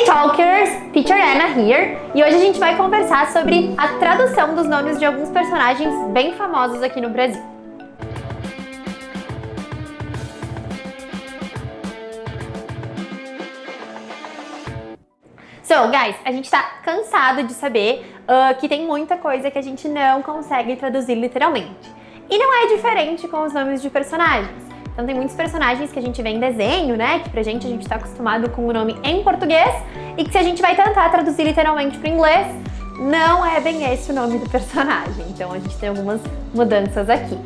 Talkers, Teacher Anna here, e hoje a gente vai conversar sobre a tradução dos nomes de alguns personagens bem famosos aqui no Brasil. So, guys, a gente tá cansado de saber que tem muita coisa que a gente não consegue traduzir literalmente. E não é diferente com os nomes de personagens. Então tem muitos personagens que a gente vê em desenho, né? Que pra gente a gente tá acostumado com o nome em português e que se a gente vai tentar traduzir literalmente para inglês, não é bem esse o nome do personagem. Então a gente tem algumas mudanças aqui,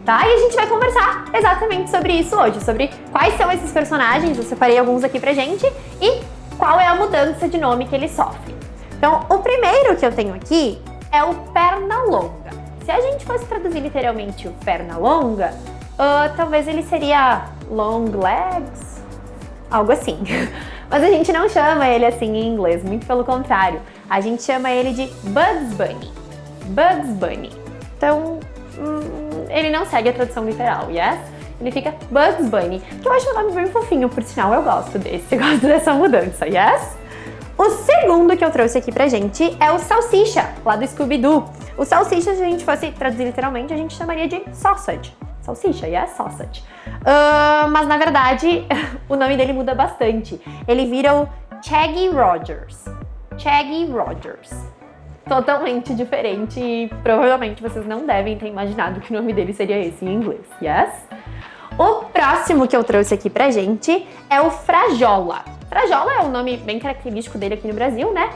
tá? E a gente vai conversar exatamente sobre isso hoje, sobre quais são esses personagens, eu separei alguns aqui pra gente, e qual é a mudança de nome que eles sofrem. Então o primeiro que eu tenho aqui é o Pernalonga. Se a gente fosse traduzir literalmente o Pernalonga, talvez ele seria long legs, algo assim. Mas a gente não chama ele assim em inglês, muito pelo contrário. A gente chama ele de Bugs Bunny. Bugs Bunny. Então, ele não segue a tradução literal, yes? Ele fica Bugs Bunny, que eu acho um nome bem fofinho, por sinal eu gosto desse, eu gosto dessa mudança, yes? O segundo que eu trouxe aqui pra gente é o Salsicha, lá do Scooby-Doo. O Salsicha, se a gente fosse traduzir literalmente, a gente chamaria de Sausage. Salsicha, yes, sausage. Mas na verdade, o nome dele muda bastante. Ele vira o Shaggy Rogers. Shaggy Rogers. Totalmente diferente e provavelmente vocês não devem ter imaginado que o nome dele seria esse em inglês, yes? O próximo que eu trouxe aqui pra gente é o Frajola. Frajola é um nome bem característico dele aqui no Brasil, né?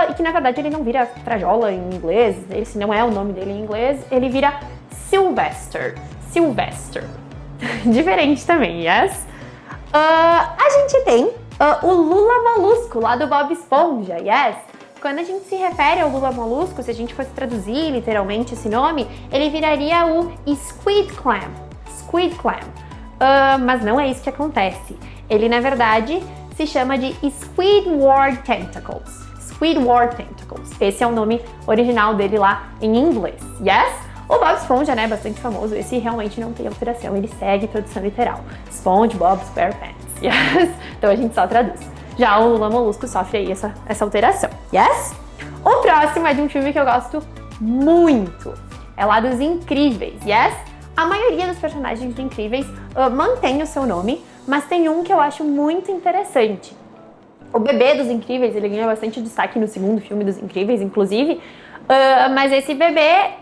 E que na verdade ele não vira Frajola em inglês, esse não é o nome dele em inglês, ele vira Sylvester. Sylvester. Diferente também, yes? A gente tem o Lula Molusco, lá do Bob Esponja, yes? Quando a gente se refere ao Lula Molusco, se a gente fosse traduzir literalmente esse nome, ele viraria o Squid Clam. Squid Clam. Mas não é isso que acontece. Ele, na verdade, se chama de Squidward Tentacles. Squidward Tentacles. Esse é o nome original dele lá em inglês, yes? O Bob Esponja, né, bastante famoso, esse realmente não tem alteração, ele segue tradução literal. SpongeBob SquarePants, yes? Então a gente só traduz. Já o Lula Molusco sofre aí essa alteração, yes? O próximo é de um filme que eu gosto muito. É lá dos Incríveis, yes? A maioria dos personagens de Incríveis mantém o seu nome, mas tem um que eu acho muito interessante. O bebê dos Incríveis, ele ganha bastante destaque no segundo filme dos Incríveis, inclusive. Mas esse bebê,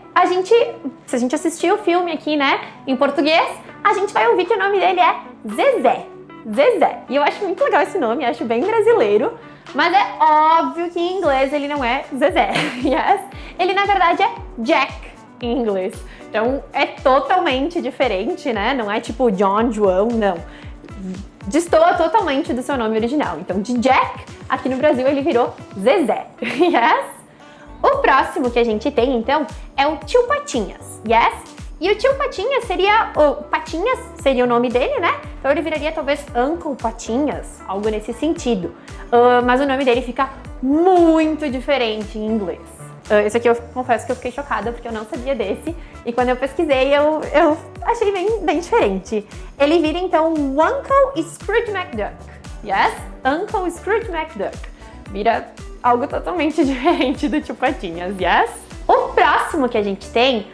se a gente assistir o filme aqui, né, em português, a gente vai ouvir que o nome dele é Zezé. Zezé. E eu acho muito legal esse nome, acho bem brasileiro, mas é óbvio que em inglês ele não é Zezé, yes? Ele, na verdade, é Jack em inglês. Então, é totalmente diferente, né? Não é tipo John, João, não. Destoa totalmente do seu nome original. Então, de Jack, aqui no Brasil, ele virou Zezé, yes? O próximo que a gente tem, então, é o Tio Patinhas, yes? E o Tio Patinhas Patinhas seria o nome dele, né? Então ele viraria talvez Uncle Patinhas, algo nesse sentido. Mas o nome dele fica muito diferente em inglês. Esse aqui eu confesso que eu fiquei chocada porque eu não sabia desse. E quando eu pesquisei, eu achei bem diferente. Ele vira, então, Uncle Scrooge McDuck, yes? Uncle Scrooge McDuck. Vira algo totalmente diferente do Tio Patinhas, yes? O próximo que a gente tem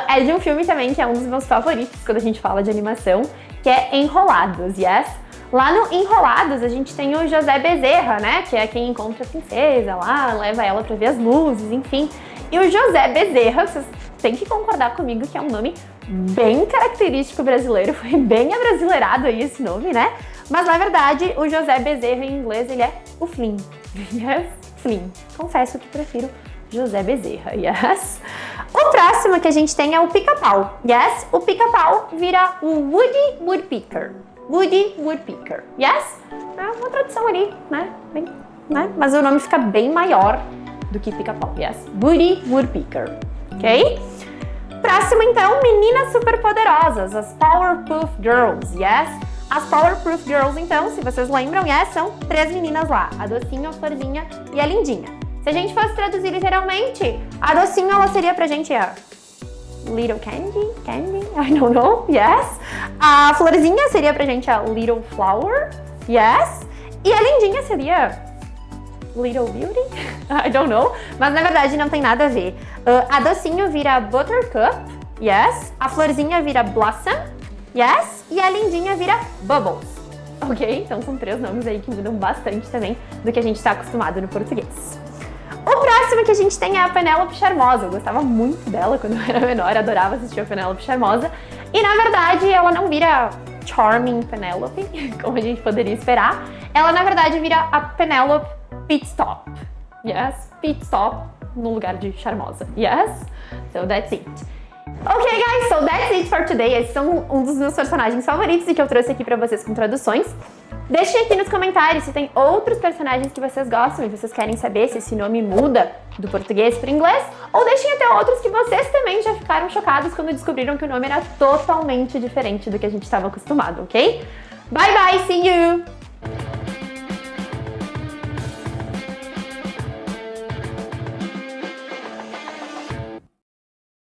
é de um filme também que é um dos meus favoritos quando a gente fala de animação, que é Enrolados, yes? Lá no Enrolados a gente tem o José Bezerra, né? Que é quem encontra a princesa lá, leva ela pra ver as luzes, enfim. E o José Bezerra, vocês têm que concordar comigo que é um nome bem característico brasileiro, foi bem abrasileirado aí esse nome, né? Mas na verdade o José Bezerra em inglês ele é o Flynn, yes? Flynn. Confesso que prefiro José Bezerra, yes? O próximo que a gente tem é o Pica-Pau, yes? O Pica-Pau vira o Woody Woodpecker. Woody Woodpecker, yes? É uma tradução ali, né? Mas o nome fica bem maior do que Pica-Pau, yes? Woody Woodpecker, ok? Próximo, então, Meninas Superpoderosas, as Powerpuff Girls, yes? As Powerpuff Girls, então, se vocês lembram, yes, são 3 meninas lá, a Docinho, a Florzinha e a Lindinha. Se a gente fosse traduzir literalmente, a Docinho, ela seria pra gente a Little Candy, I don't know, yes. A Florzinha seria pra gente a Little Flower, yes. E a Lindinha seria Little Beauty? I don't know. Mas na verdade não tem nada a ver. A docinho vira Buttercup, yes. A florzinha vira Blossom, yes. E a lindinha vira Bubbles. Ok? Então são 3 nomes aí que mudam bastante também do que a gente está acostumado no português. O próximo que a gente tem é a Penélope Charmosa. Eu gostava muito dela quando eu era menor, adorava assistir a Penélope Charmosa. E na verdade ela não vira Charming Penelope, como a gente poderia esperar. Ela na verdade vira a Penélope Pitstop. Yes, Pitstop no lugar de Charmosa. Yes? So that's it. Ok, guys, so that's it for today. Esses são um dos meus personagens favoritos e que eu trouxe aqui pra vocês com traduções. Deixem aqui nos comentários se tem outros personagens que vocês gostam e vocês querem saber se esse nome muda do português para inglês, ou deixem até outros que vocês também já ficaram chocados quando descobriram que o nome era totalmente diferente do que a gente estava acostumado, ok? Bye bye, see you!